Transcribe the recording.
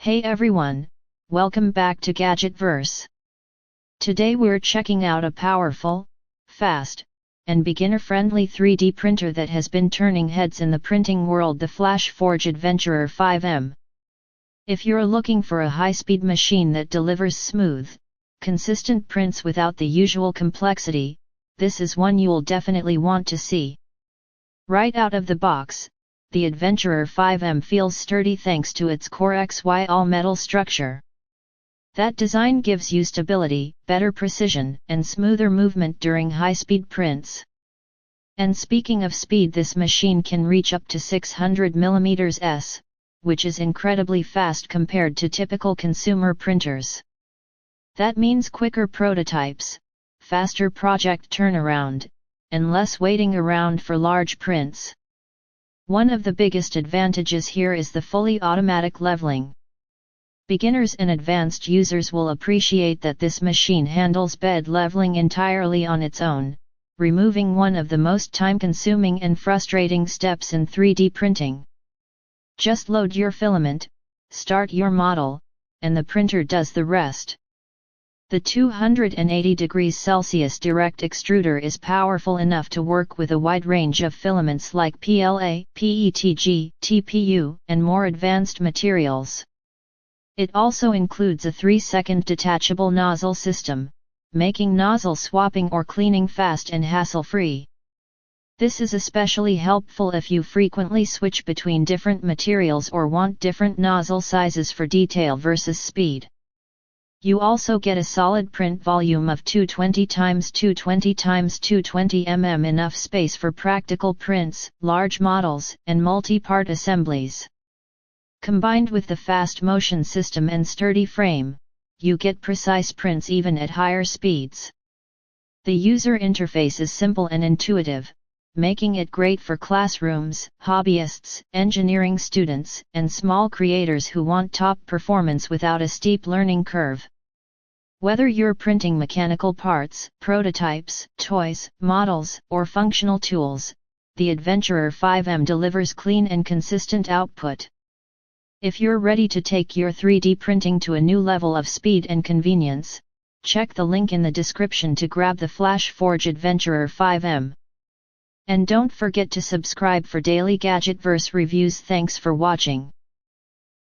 Hey everyone, welcome back to Gadgetverse. Today we're checking out a powerful, fast, and beginner-friendly 3D printer that has been turning heads in the printing world, the FLASHFORGE Adventurer 5M. If you're looking for a high-speed machine that delivers smooth, consistent prints without the usual complexity, this is one you'll definitely want to see. Right out of the box, the Adventurer 5M feels sturdy thanks to its CoreXY all-metal structure. That design gives you stability, better precision, and smoother movement during high-speed prints. And speaking of speed, this machine can reach up to 600 mm, which is incredibly fast compared to typical consumer printers. That means quicker prototypes, faster project turnaround, and less waiting around for large prints. One of the biggest advantages here is the fully automatic leveling. Beginners and advanced users will appreciate that this machine handles bed leveling entirely on its own, removing one of the most time-consuming and frustrating steps in 3D printing. Just load your filament, start your model, and the printer does the rest. The 280 degrees Celsius direct extruder is powerful enough to work with a wide range of filaments like PLA, PETG, TPU, and more advanced materials. It also includes a 3-second detachable nozzle system, making nozzle swapping or cleaning fast and hassle-free. This is especially helpful if you frequently switch between different materials or want different nozzle sizes for detail versus speed. You also get a solid print volume of 220x220x220 mm, enough space for practical prints, large models, and multi-part assemblies. Combined with the fast motion system and sturdy frame, you get precise prints even at higher speeds. The user interface is simple and intuitive, making it great for classrooms, hobbyists, engineering students, and small creators who want top performance without a steep learning curve. Whether you're printing mechanical parts, prototypes, toys, models, or functional tools, the Adventurer 5M delivers clean and consistent output. If you're ready to take your 3D printing to a new level of speed and convenience, check the link in the description to grab the FLASHFORGE Adventurer 5M. And don't forget to subscribe for daily Gadgetverse reviews. Thanks for watching.